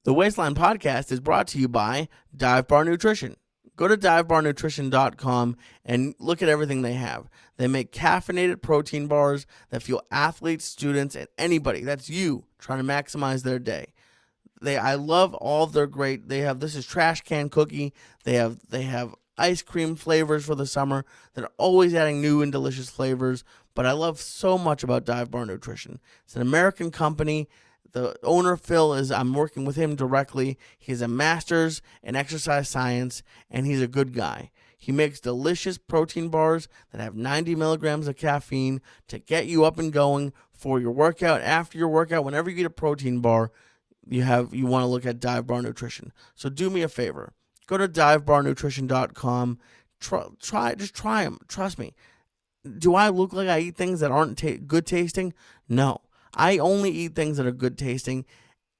The Waistline Podcast is brought to you by Dive Bar Nutrition. Go to divebarnutrition.com and look at everything they have. They make caffeinated protein bars that fuel athletes, students, and anybody, that's you, trying to maximize their day. I love all of their great. This is trash can cookie. They have ice cream flavors for the summer. They're always adding new and delicious flavors. But I love so much about Dive Bar Nutrition. It's an American company. The owner, Phil, I'm working with him directly. He's a master's in exercise science, and he's a good guy. He makes delicious protein bars that have 90 milligrams of caffeine to get you up and going for your workout, after your workout. Whenever you get a protein bar, you want to look at Dive Bar Nutrition. So do me a favor. Go to divebarnutrition.com. Just try them. Trust me. Do I look like I eat things that aren't good tasting? No. I only eat things that are good tasting,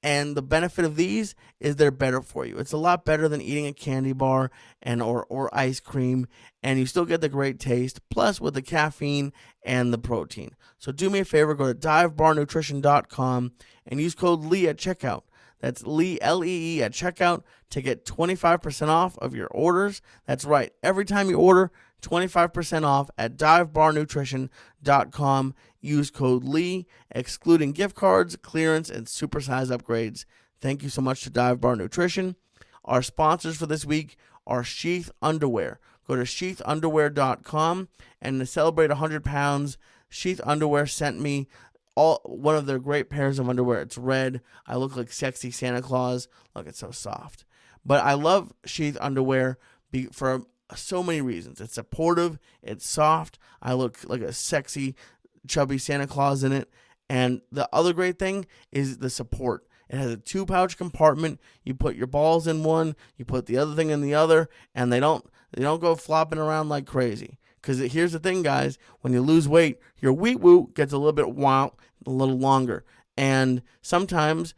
and the benefit of these is they're better for you. It's a lot better than eating a candy bar or ice cream, and you still get the great taste, plus with the caffeine and the protein. So do me a favor, go to divebarnutrition.com and use code LEE at checkout. That's Lee, L-E-E, at checkout to get 25% off of your orders. That's right. Every time you order, 25% off at divebarnutrition.com. Use code LEE, excluding gift cards, clearance, and supersize upgrades. Thank you so much to Dive Bar Nutrition. Our sponsors for this week are Sheath Underwear. Go to sheathunderwear.com, and to celebrate 100 pounds, Sheath Underwear sent me one of their great pairs of underwear. It's red. I look like sexy Santa Claus. Look, it's so soft. But I love Sheath Underwear for so many reasons. It's supportive. It's soft. I look like a sexy, chubby Santa Claus in it. And the other great thing is the support. It has a 2-pouch compartment. You put your balls in one. You put the other thing in the other. And they don't go flopping around like crazy. Because here's the thing, guys. When you lose weight, your wheat-woo gets a little bit a little longer. And sometimes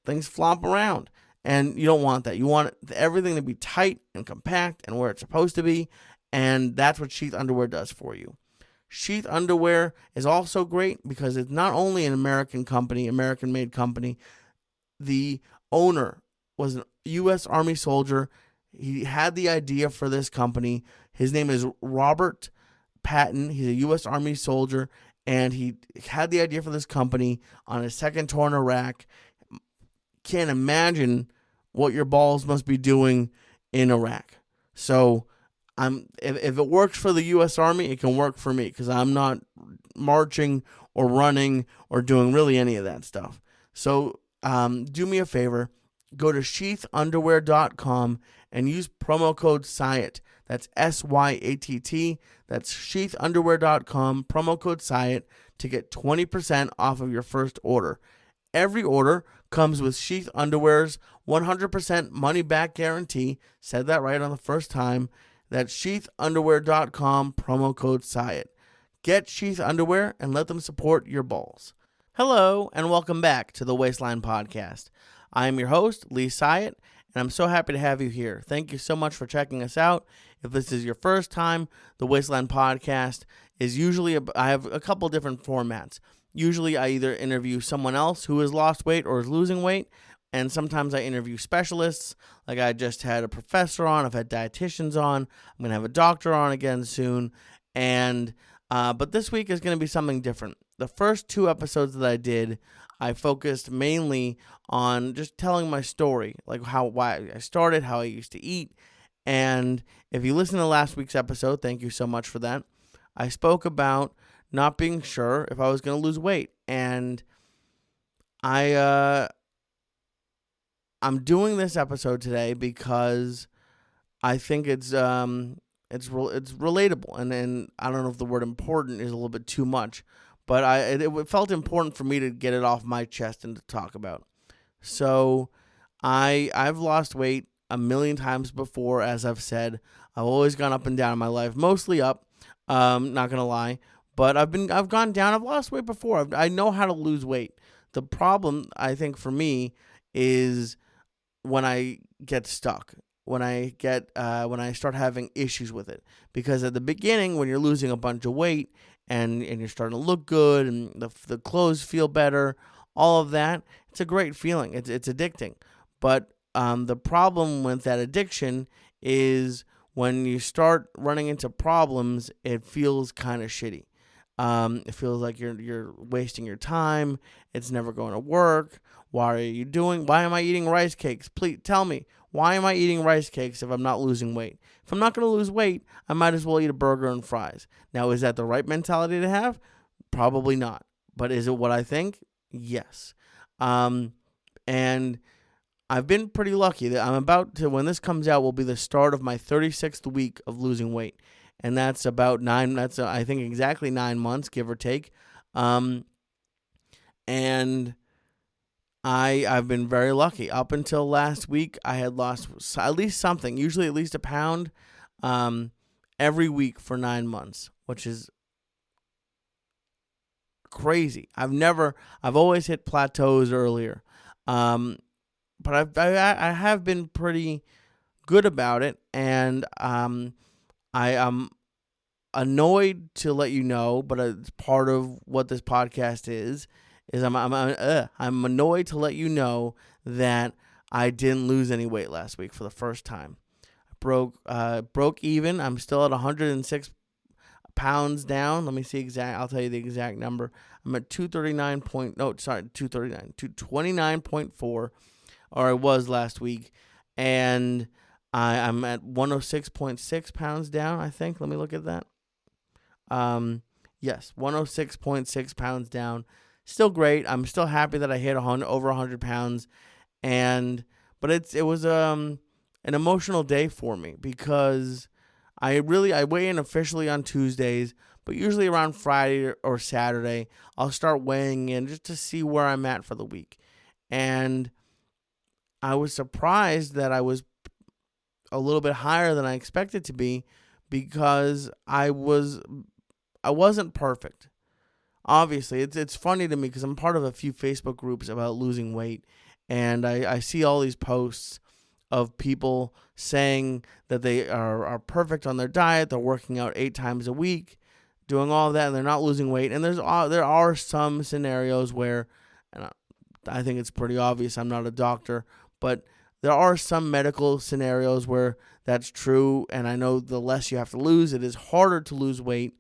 things flop around. And you don't want that. You want everything to be tight and compact and where it's supposed to be. And that's what Sheath Underwear does for you. Sheath Underwear is also great because it's not only an American company, American-made company. The owner was a U.S. Army soldier. He had the idea for this company. His name is Robert Patton. He's a U.S. Army soldier, and he had the idea for this company on his second tour in Iraq. Can't imagine what your balls must be doing in Iraq. So if it works for the U.S. Army, it can work for me because I'm not marching or running or doing really any of that stuff. So do me a favor. Go to sheathunderwear.com and use promo code Syatt. That's SYATT. That's sheathunderwear.com, promo code Syatt, to get 20% off of your first order. Every order comes with Sheath Underwear's 100% money-back guarantee. Said that right on the first time. That's sheathunderwear.com, promo code Syatt. Get Sheath Underwear and let them support your balls. Hello, and welcome back to the Waistline Podcast. I am your host, Lee Syatt, and I'm so happy to have you here. Thank you so much for checking us out. If this is your first time, the Waistline Podcast is usually, I have a couple different formats. Usually I either interview someone else who has lost weight or is losing weight, and sometimes I interview specialists. Like I just had a professor on, I've had dietitians on, I'm going to have a doctor on again soon, and but this week is going to be something different. The first 2 episodes that I did, I focused mainly on just telling my story, like why I started, how I used to eat. And if you listen to last week's episode, thank you so much for that. I spoke about not being sure if I was going to lose weight. And I'm doing this episode today because I think it's relatable. And I don't know if the word important is a little bit too much, but it felt important for me to get it off my chest and to talk about. So I've lost weight a million times before, as I've said. I've always gone up and down in my life, mostly up. Not gonna lie, but I've gone down. I've lost weight before. I know how to lose weight. The problem, I think, for me is when I get stuck. When I start having issues with it, because at the beginning, when you're losing a bunch of weight and you're starting to look good and the clothes feel better, all of that, it's a great feeling. It's addicting. But the problem with that addiction is when you start running into problems, it feels kind of shitty. It feels like you're wasting your time. It's never going to work. Why am I eating rice cakes? Please tell me, why am I eating rice cakes if I'm not losing weight? If I'm not going to lose weight, I might as well eat a burger and fries. Now, is that the right mentality to have? Probably not. But is it what I think? Yes. And I've been pretty lucky that I'm about to, when this comes out, will be the start of my 36th week of losing weight. And that's about I think exactly 9 months, give or take. And I've been very lucky. Up until last week, I had lost at least something, usually at least a pound, every week for 9 months, which is crazy. I've always hit plateaus earlier. But I have been pretty good about it, and I am annoyed to let you know, but it's part of what this podcast is I'm annoyed to let you know that I didn't lose any weight last week for the first time. I broke even. I'm still at 106 pounds down. Let me see I'll tell you the exact number. I'm at 229.4. Or I was last week, and I'm at 106.6 pounds down, I think. Let me look at that. Yes, 106.6 pounds down. Still great. I'm still happy that I hit over 100 pounds, but it was an emotional day for me because I weigh in officially on Tuesdays, but usually around Friday or Saturday, I'll start weighing in just to see where I'm at for the week. And I was surprised that I was a little bit higher than I expected to be because I wasn't perfect. Obviously, it's funny to me because I'm part of a few Facebook groups about losing weight, and I see all these posts of people saying that they are perfect on their diet, they're working out 8 times a week, doing all of that, and they're not losing weight. And there are some scenarios where, and I think it's pretty obvious, I'm not a doctor, but there are some medical scenarios where that's true, and I know the less you have to lose, it is harder to lose weight.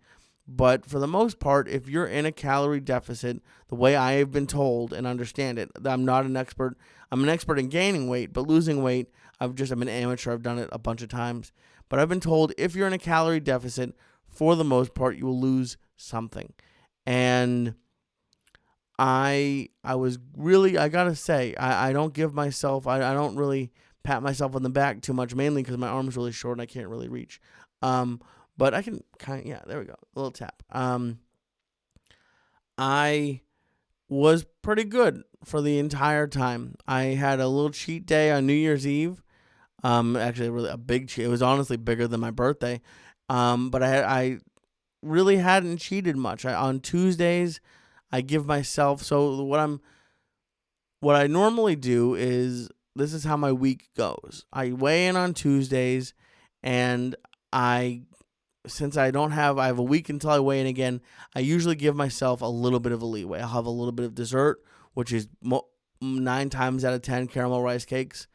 But for the most part, if you're in a calorie deficit, the way I have been told and understand it, I'm not an expert. I'm an expert in gaining weight, but losing weight, I'm an amateur. I've done it a bunch of times. But I've been told if you're in a calorie deficit, for the most part, you will lose something. And I was really, I gotta say, I don't give myself, I don't really pat myself on the back too much, mainly because my arm's really short and I can't really reach. But I can there we go, a little tap. I was pretty good for the entire time. I had a little cheat day on New Year's Eve. Actually, really a big cheat. It was honestly bigger than my birthday. But I really hadn't cheated much. On Tuesdays, I give myself, so what I normally do is, this is how my week goes. I weigh in on Tuesdays, and since I have a week until I weigh in again, I usually give myself a little bit of a leeway. I'll have a little bit of dessert, which is 9 times out of 10 caramel rice cakes,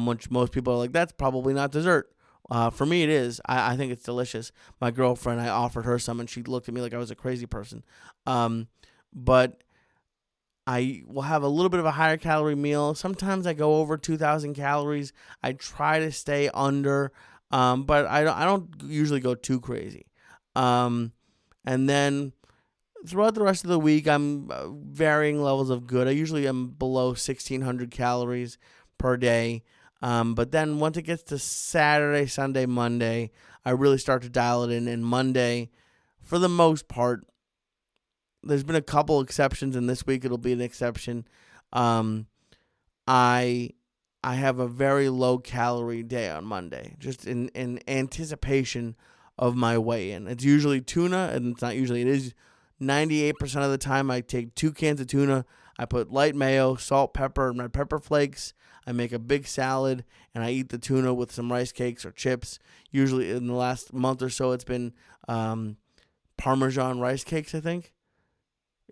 which most people are like, that's probably not dessert. For me, it is. I think it's delicious. My girlfriend, I offered her some, and she looked at me like I was a crazy person. But I will have a little bit of a higher calorie meal. Sometimes I go over 2,000 calories. I try to stay under, but I don't usually go too crazy. And then throughout the rest of the week, I'm varying levels of good. I usually am below 1,600 calories per day. But then once it gets to Saturday, Sunday, Monday, I really start to dial it in. And Monday, for the most part, there's been a couple exceptions, and this week it'll be an exception. I have a very low calorie day on Monday, just in anticipation of my weigh-in. It's usually tuna, and it's not usually. It is 98% of the time. I take 2 cans of tuna. I put light mayo, salt, pepper, and red pepper flakes. I make a big salad, and I eat the tuna with some rice cakes or chips. Usually in the last month or so, it's been Parmesan rice cakes, I think.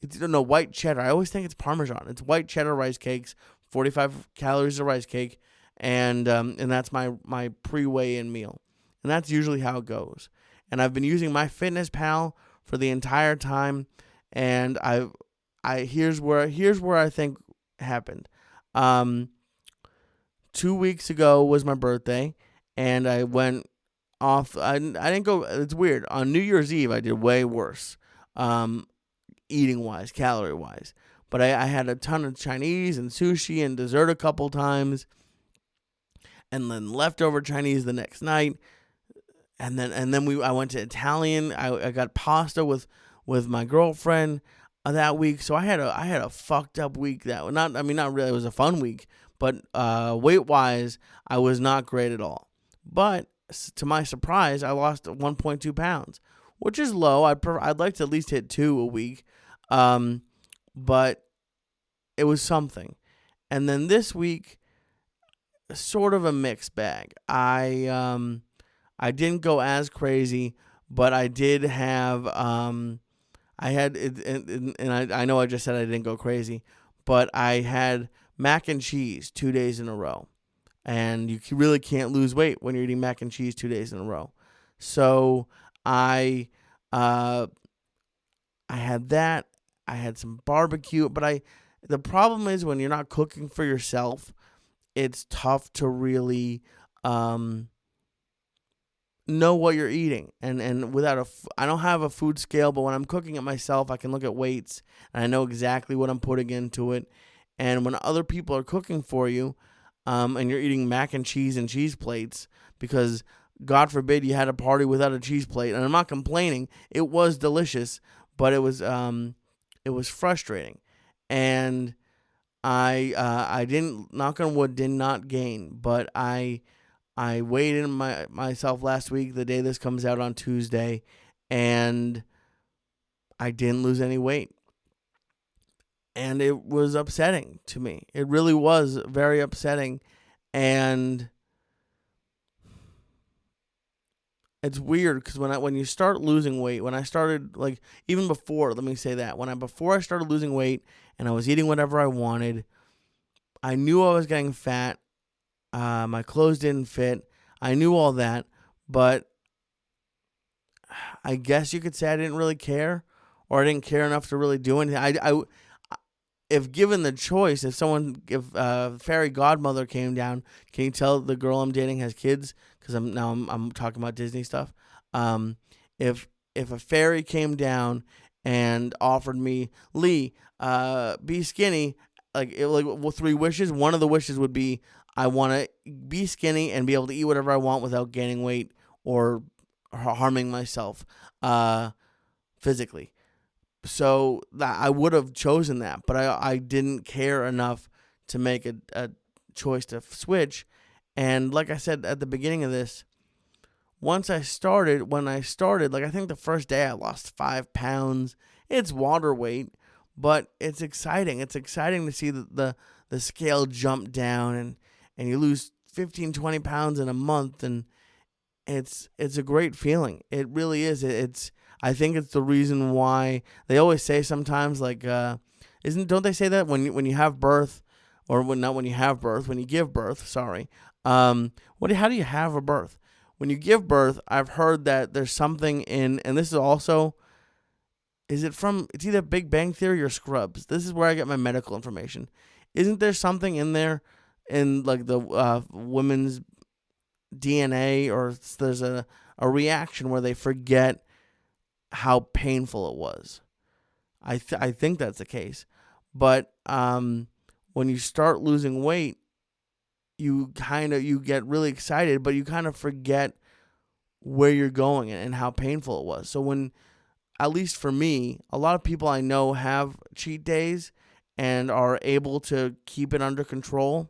It's white cheddar. I always think it's Parmesan. It's white cheddar rice cakes, 45 calories of rice cake, and that's my pre-weigh-in meal, and that's usually how it goes. And I've been using MyFitnessPal for the entire time, and here's where I think happened. 2 weeks ago was my birthday, and I went off. I didn't go. It's weird. On New Year's Eve, I did way worse, eating wise, calorie wise. But I had a ton of Chinese and sushi and dessert a couple times, and then leftover Chinese the next night, and then I went to Italian. I got pasta with my girlfriend that week. So I had a fucked up week. Not really. It was a fun week, but weight wise, I was not great at all. But to my surprise, I lost 1.2 pounds, which is low. I'd like to at least hit 2 a week, but it was something. And then this week, sort of a mixed bag. I didn't go as crazy, but I did have I had and I know I just said I didn't go crazy, but I had mac and cheese 2 days in a row. And you really can't lose weight when you're eating mac and cheese 2 days in a row. So I had that. I had some barbecue, but the problem is when you're not cooking for yourself, it's tough to really know what you're eating. And without I don't have a food scale, but when I'm cooking it myself, I can look at weights and I know exactly what I'm putting into it. And when other people are cooking for you, and you're eating mac and cheese plates because God forbid you had a party without a cheese plate, and I'm not complaining, it was delicious, but it was frustrating, and I didn't, knock on wood, did not gain, but I weighed in myself last week, the day this comes out on Tuesday, and I didn't lose any weight. And it was upsetting to me. It really was very upsetting. And it's weird because when you start losing weight, when I started, like, even before, let me say that, before I started losing weight and I was eating whatever I wanted, I knew I was getting fat. My clothes didn't fit. I knew all that, but I guess you could say I didn't really care, or I didn't care enough to really do anything. If given the choice, if fairy godmother came down, can you tell the girl I'm dating has kids? Because I'm talking about Disney stuff. If a fairy came down and offered me, Lee, be skinny, like 3 wishes. One of the wishes would be I want to be skinny and be able to eat whatever I want without gaining weight or harming myself physically. So I would have chosen that, but I didn't care enough to make a choice to switch. And like I said at the beginning of this, when I started, like, I think the first day I lost 5 pounds. It's water weight, but it's exciting. It's exciting to see the scale jump down and you lose 15, 20 pounds in a month. And it's a great feeling. It really is. I think it's the reason why they always say sometimes, like, don't they say that when you have birth, or when you give birth, sorry. How do you have a birth? When you give birth, I've heard that there's something in, and this is also, it's either Big Bang Theory or Scrubs. This is where I get my medical information. Isn't there something in there in, like, the women's DNA, or there's a reaction where they forget how painful it was? I think that's the case. But when you start losing weight, you get really excited, but you kind of forget where you're going and how painful it was. So when, at least for me, a lot of people I know have cheat days and are able to keep it under control.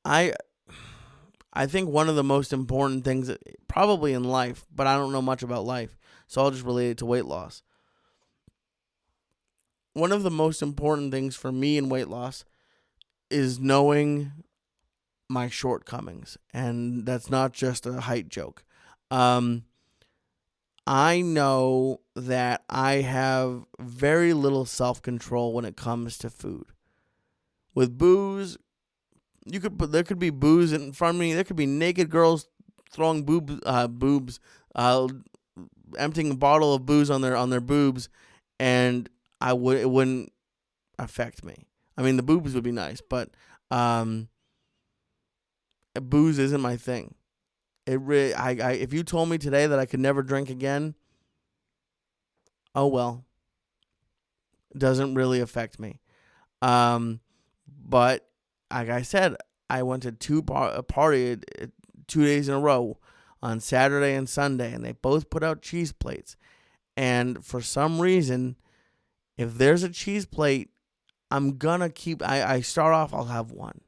I think one of the most important things probably in life, but I don't know much about life, so I'll just relate it to weight loss. One of the most important things for me in weight loss is knowing my shortcomings, and that's not just a height joke. I know that I have very little self-control when it comes to food. with booze, there could be booze in front of me. There could be naked girls throwing boobs, emptying a bottle of booze on their boobs, and it wouldn't affect me. I mean, the boobs would be nice, but booze isn't my thing. If you told me today that I could never drink again, oh well, it doesn't really affect me. But like I said, I went to a party 2 days in a row on Saturday and Sunday, and they both put out cheese plates. And for some reason, if there's a cheese plate, I'm gonna keep. I start off, I'll have one,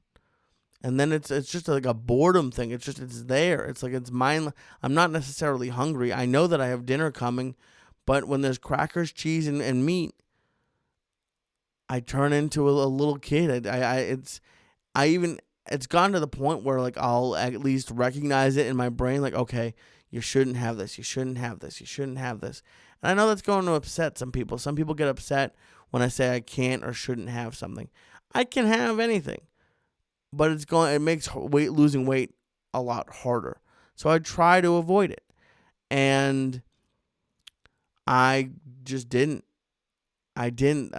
and then it's just like a boredom thing. It's there. It's like it's mine. I'm not necessarily hungry. I know that I have dinner coming, but when there's crackers, cheese, and meat, I turn into a little kid. It's gone to the point where like I'll at least recognize it in my brain. Like, okay, you shouldn't have this. You shouldn't have this. You shouldn't have this. And I know that's going to upset some people. Some people get upset when I say I can't or shouldn't have something. I can have anything, but it makes losing weight a lot harder. So I try to avoid it, and I just didn't. I didn't.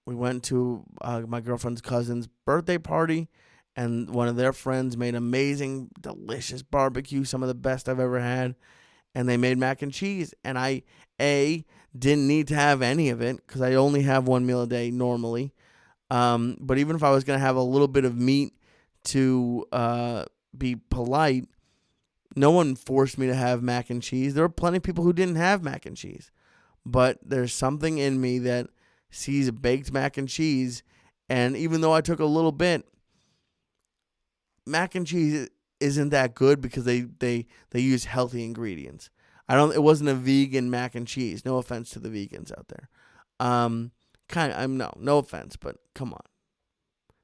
We went to my girlfriend's cousin's birthday party, and one of their friends made amazing, delicious barbecue, some of the best I've ever had. And they made mac and cheese, and I didn't need to have any of it because I only have one meal a day normally. But even if I was going to have a little bit of meat to be polite, no one forced me to have mac and cheese. There were plenty of people who didn't have mac and cheese. But there's something in me that sees baked mac and cheese, and even though I took a little bit, mac and cheese isn't that good because they use healthy ingredients. It wasn't a vegan mac and cheese. No offense to the vegans out there. No offense, but come on.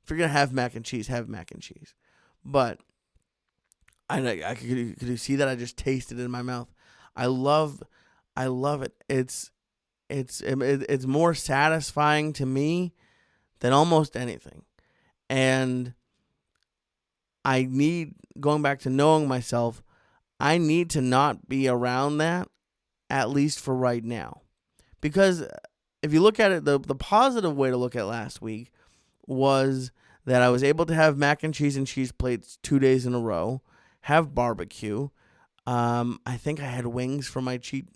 If you're gonna have mac and cheese, have mac and cheese. But could you see that? I just tasted it in my mouth. I love it. It's more satisfying to me than almost anything. And going back to knowing myself, I need to not be around that, at least for right now. Because if you look at it, the positive way to look at last week was that I was able to have mac and cheese plates 2 days in a row, have barbecue. I think I had wings for my cheat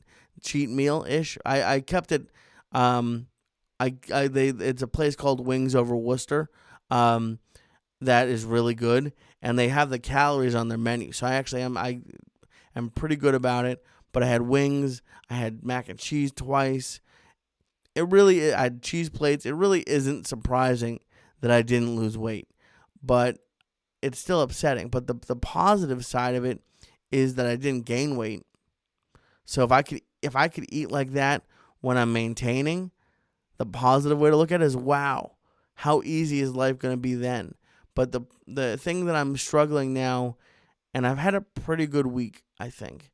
meal-ish. I kept it. It's a place called Wings Over Worcester. That is really good, and they have the calories on their menu. So I am pretty good about it. But I had wings. I had mac and cheese twice. I had cheese plates. It really isn't surprising that I didn't lose weight, but it's still upsetting. But the positive side of it is that I didn't gain weight. So if I could eat like that when I'm maintaining, the positive way to look at it is, wow, how easy is life going to be then? But the thing that I'm struggling now, and I've had a pretty good week, I think.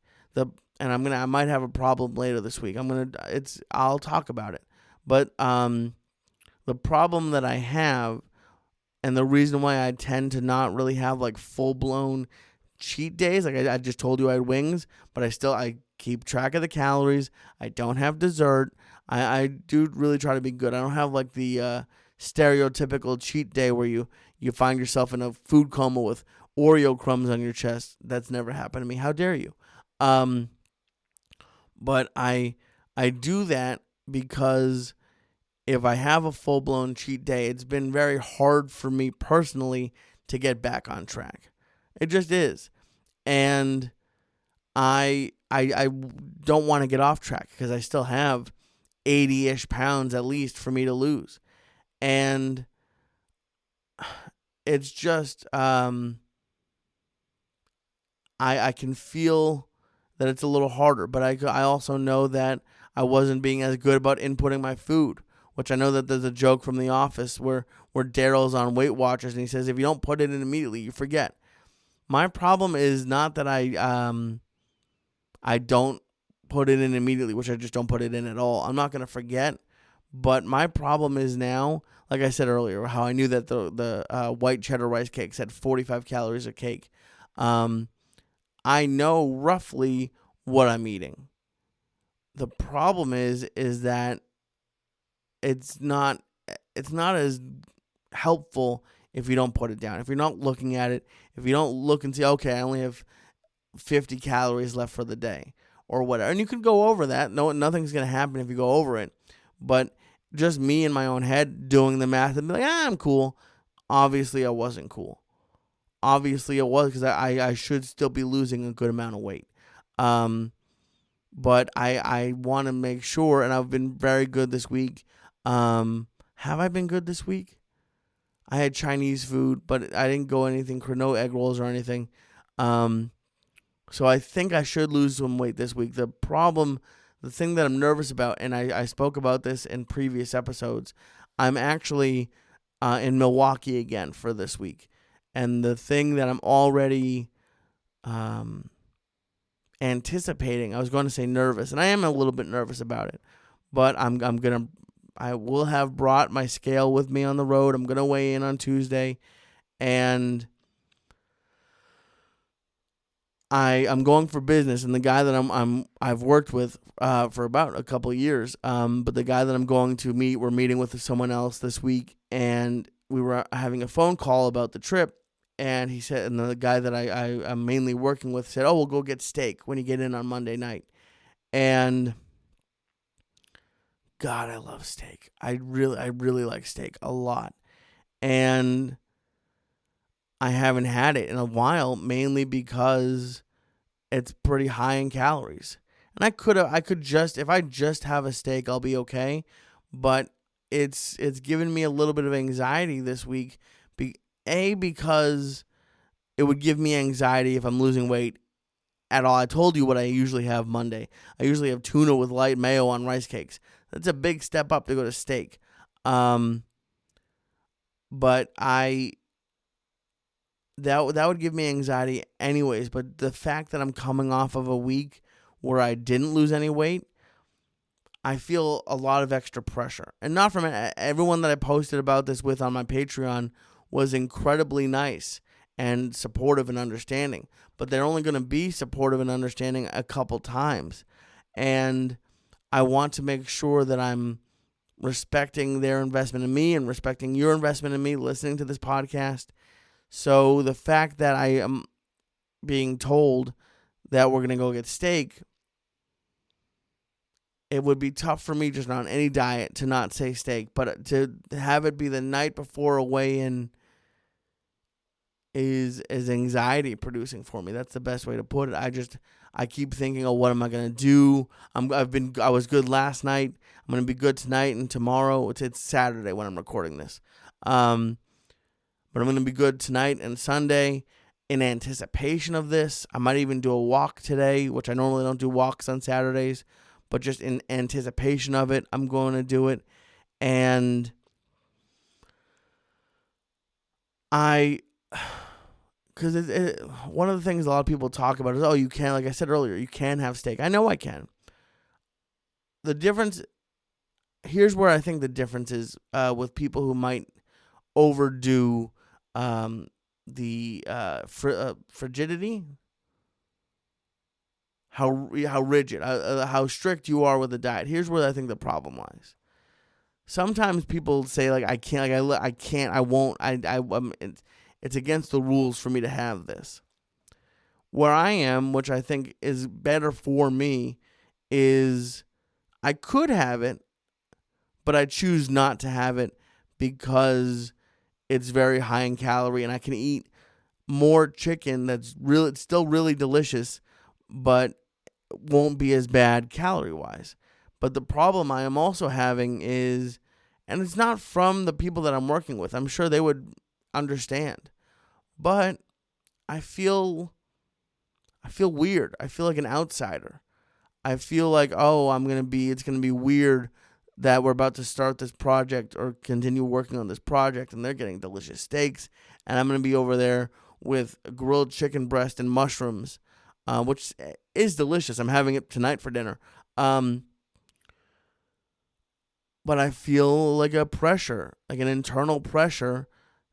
I might have a problem later this week. I'll talk about it. But the problem that I have, and the reason why I tend to not really have like full blown cheat days, like I just told you I had wings, but I keep track of the calories. I don't have dessert. I do really try to be good. I don't have like the stereotypical cheat day where you find yourself in a food coma with Oreo crumbs on your chest. That's never happened to me. How dare you? But I do that because if I have a full-blown cheat day, it's been very hard for me personally to get back on track. It just is. And I don't want to get off track because I still have 80-ish pounds at least for me to lose. And it's just, I can feel that it's a little harder, but I also know that I wasn't being as good about inputting my food, which I know that there's a joke from The Office where Daryl's on Weight Watchers and he says, if you don't put it in immediately, you forget. My problem is not that I don't put it in immediately, which I just don't put it in at all. I'm not going to forget, But my problem is now, like I said earlier, how I knew that the white cheddar rice cakes had 45 calories a cake. I know roughly what I'm eating. The problem is that it's not as helpful if you don't put it down. If you're not looking at it, if you don't look and see, okay, I only have 50 calories left for the day or whatever. And you can go over that. No, nothing's going to happen if you go over it. But just me in my own head doing the math and be like, I'm cool. Obviously, I wasn't cool. Obviously, it was because I should still be losing a good amount of weight. But I want to make sure, and I've been very good this week. Have I been good this week? I had Chinese food, but I didn't go anything, no egg rolls or anything. So I think I should lose some weight this week. The thing that I'm nervous about, and I spoke about this in previous episodes, I'm actually in Milwaukee again for this week. And the thing that I'm already anticipating, I was going to say nervous, and I am a little bit nervous about it, but I will have brought my scale with me on the road. I'm going to weigh in on Tuesday, and I'm going for business, and the guy that I've worked with for about a couple of years, but the guy that I'm going to meet, we're meeting with someone else this week, and we were having a phone call about the trip, and he said, and the guy that I'm mainly working with said, we'll go get steak when you get in on Monday night, and God, I love steak. I really like steak a lot, and I haven't had it in a while, mainly because it's pretty high in calories. And if I just have a steak, I'll be okay. But it's given me a little bit of anxiety this week. Because it would give me anxiety if I'm losing weight at all. I told you what I usually have Monday. I usually have tuna with light mayo on rice cakes. That's a big step up to go to steak. But that would give me anxiety anyways. But the fact that I'm coming off of a week where I didn't lose any weight, I feel a lot of extra pressure. And not from everyone that I posted about this with on my Patreon was incredibly nice and supportive and understanding. But they're only going to be supportive and understanding a couple times. And I want to make sure that I'm respecting their investment in me and respecting your investment in me listening to this podcast. So the fact that I am being told that we're going to go get steak, it would be tough for me just on any diet to not say steak. But to have it be the night before a weigh-in is anxiety producing for me. That's the best way to put it. I keep thinking, what am I going to do? I was good last night. I'm going to be good tonight and tomorrow. It's Saturday when I'm recording this. But I'm going to be good tonight and Sunday in anticipation of this. I might even do a walk today, which I normally don't do walks on Saturdays, but just in anticipation of it, I'm going to do it. And because one of the things a lot of people talk about is, you can, like I said earlier, you can have steak. I know I can. The difference, here's where I think the difference is with people who might overdo the frigidity, how rigid, how strict you are with the diet. Here's where I think the problem lies. Sometimes people say I can't, I can't, I won't, it's against the rules for me to have this. Where I am, which I think is better for me, is I could have it, but I choose not to have it because it's very high in calorie and I can eat more chicken it's still really delicious, but won't be as bad calorie-wise. But the problem I am also having is, and it's not from the people that I'm working with, I'm sure they would understand, but I feel weird. I feel like an outsider. I feel like, it's going to be weird that we're about to start this project or continue working on this project and they're getting delicious steaks and I'm going to be over there with grilled chicken breast and mushrooms, which is delicious. I'm having it tonight for dinner. but I feel like a pressure, like an internal pressure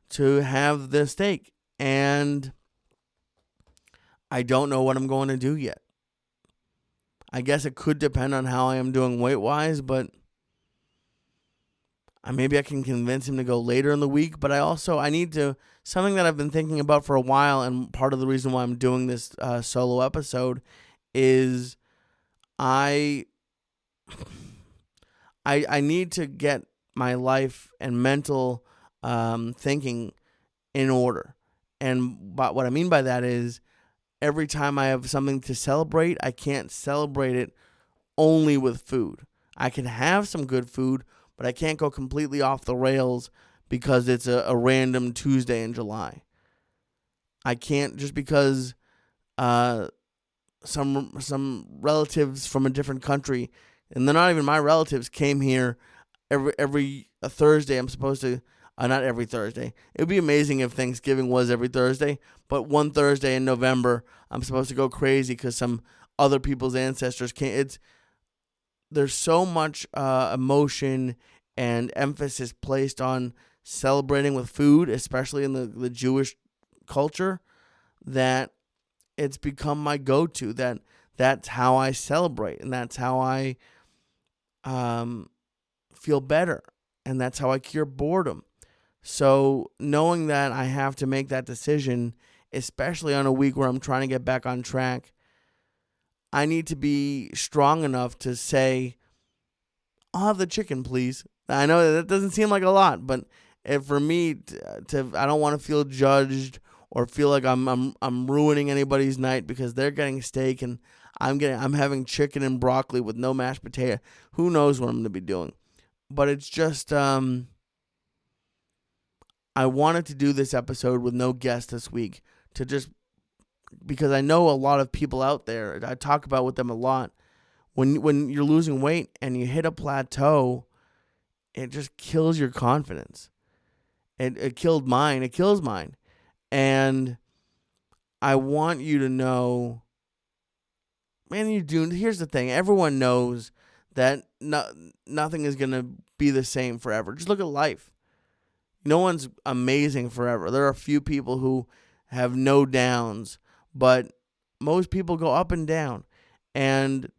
to have this steak. And I don't know what I'm going to do yet. I guess it could depend on how I am doing weight-wise, but maybe I can convince him to go later in the week. But I need to, something that I've been thinking about for a while, and part of the reason why I'm doing this solo episode is I need to get my life and mental thinking in order. And what I mean by that is every time I have something to celebrate, I can't celebrate it only with food. I can have some good food, but I can't go completely off the rails because it's a random Tuesday in July. I can't just because some relatives from a different country, and they're not even my relatives, came here every Thursday. I'm supposed to, not every Thursday. It would be amazing if Thanksgiving was every Thursday, but one Thursday in November, I'm supposed to go crazy because some other people's ancestors came. There's so much emotion and emphasis placed on celebrating with food, especially in the Jewish culture, that it's become my go-to. That's how I celebrate, and that's how I feel better, and that's how I cure boredom. So knowing that I have to make that decision, especially on a week where I'm trying to get back on track, I need to be strong enough to say, I'll have the chicken, please. I know that doesn't seem like a lot, but for me, I don't want to feel judged or feel like I'm ruining anybody's night because they're getting steak and I'm having chicken and broccoli with no mashed potato. Who knows what I'm going to be doing? But it's just I wanted to do this episode with no guest this week because I know a lot of people out there. I talk about with them a lot. When you're losing weight and you hit a plateau, it just kills your confidence. It killed mine. It kills mine. And I want you to know, man, you do. Here's the thing. Everyone knows that nothing is going to be the same forever. Just look at life. No one's amazing forever. There are a few people who have no downs, but most people go up and down. And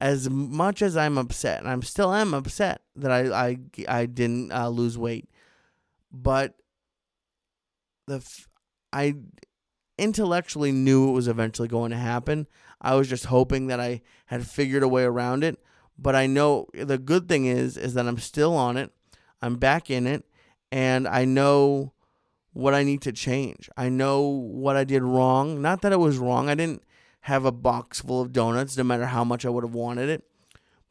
as much as I'm upset, and I still am upset that I didn't lose weight, but I intellectually knew it was eventually going to happen. I was just hoping that I had figured a way around it. But I know the good thing is that I'm still on it. I'm back in it, and I know what I need to change. I know what I did wrong. Not that it was wrong. I didn't have a box full of donuts, no matter how much I would have wanted it.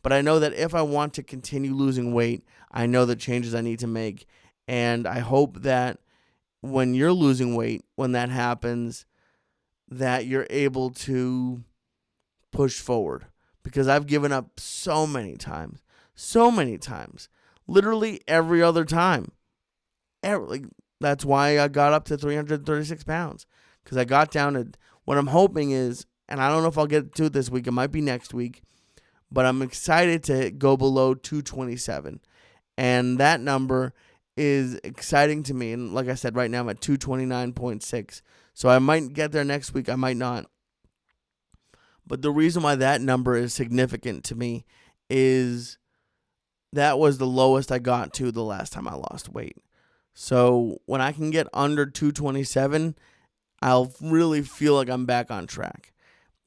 But I know that if I want to continue losing weight, I know the changes I need to make. And I hope that when you're losing weight, when that happens, that you're able to push forward. Because I've given up so many times, literally every other time. That's why I got up to 336 pounds, because I got down to what I'm hoping is, and I don't know if I'll get to it this week, it might be next week, but I'm excited to go below 227. And that number is exciting to me. And like I said, right now I'm at 229.6. So I might get there next week, I might not. But the reason why that number is significant to me is that was the lowest I got to the last time I lost weight. So when I can get under 227, I'll really feel like I'm back on track.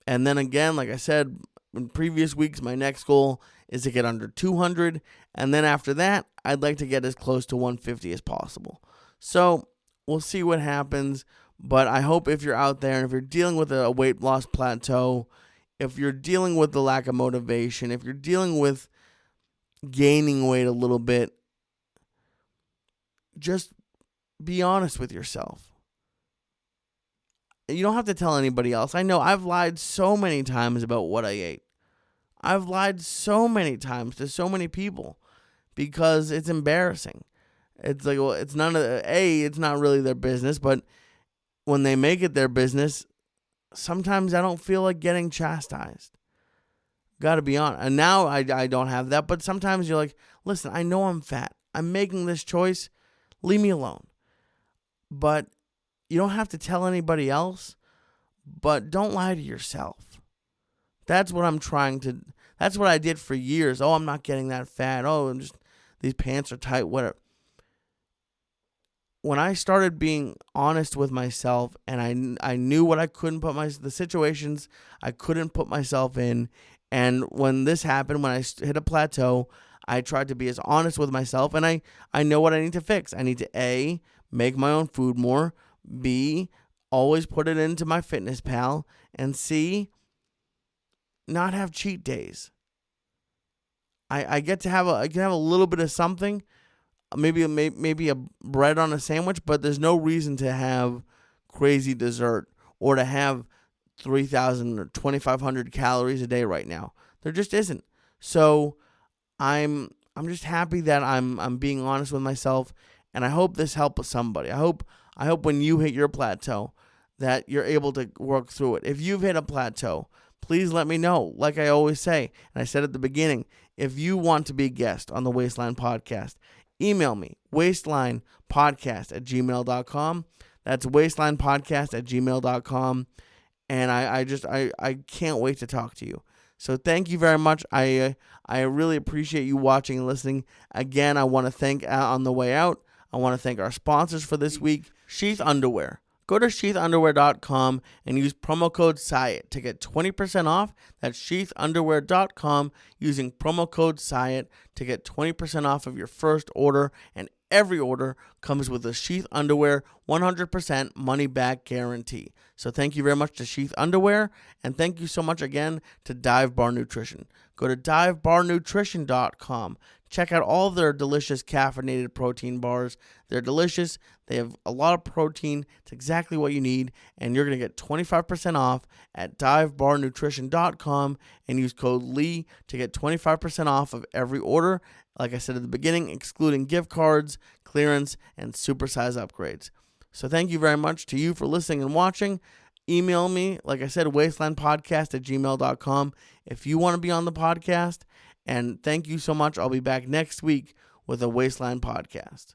And then again, like I said in previous weeks, my next goal is to get under 200. And then after that, I'd like to get as close to 150 as possible. So we'll see what happens. But I hope if you're out there and if you're dealing with a weight loss plateau, if you're dealing with the lack of motivation, if you're dealing with gaining weight a little bit, just be honest with yourself. You don't have to tell anybody else. I know I've lied so many times about what I ate. I've lied so many times to so many people because it's embarrassing. It's like, well, it's it's not really their business, but when they make it their business, sometimes I don't feel like getting chastised. Got to be honest. And now I don't have that. But sometimes you're like, listen, I know I'm fat. I'm making this choice. Leave me alone. But you don't have to tell anybody else. But don't lie to yourself. That's what that's what I did for years. Oh, I'm not getting that fat. Oh, these pants are tight, whatever. When I started being honest with myself and I knew what I couldn't the situations I couldn't put myself in. And when this happened, when I hit a plateau, I tried to be as honest with myself, and I know what I need to fix. I need to A, make my own food more, B, always put it into my fitness pal, and C, not have cheat days. I get to have I can have a little bit of something, maybe a bread on a sandwich, but there's no reason to have crazy dessert or to have 3,000 or 2,500 calories a day right now. There just isn't. So I'm just happy that I'm being honest with myself, and I hope this helps somebody. I hope when you hit your plateau that you're able to work through it. If you've hit a plateau, please let me know. Like I always say, and I said at the beginning, if you want to be a guest on the Waistline Podcast, email me, waistlinepodcast@gmail.com. That's waistlinepodcast@gmail.com. And I can't wait to talk to you. So thank you very much. I really appreciate you watching and listening. Again, I want to thank, on the way out, I want to thank our sponsors for this week, Sheath Underwear. Go to sheathunderwear.com and use promo code Syatt to get 20% off. That's sheathunderwear.com using promo code Syatt to get 20% off of your first order. And every order comes with a Sheath Underwear 100% money-back guarantee. So thank you very much to Sheath Underwear, and thank you so much again to Dive Bar Nutrition. Go to divebarnutrition.com. Check out all of their delicious caffeinated protein bars. They're delicious. They have a lot of protein. It's exactly what you need, and you're going to get 25% off at divebarnutrition.com and use code LEE to get 25% off of every order. Like I said at the beginning, excluding gift cards, clearance, and supersize upgrades. So thank you very much to you for listening and watching. Email me, like I said, waistlinepodcast@gmail.com if you want to be on the podcast. And thank you so much. I'll be back next week with a Waistline Podcast.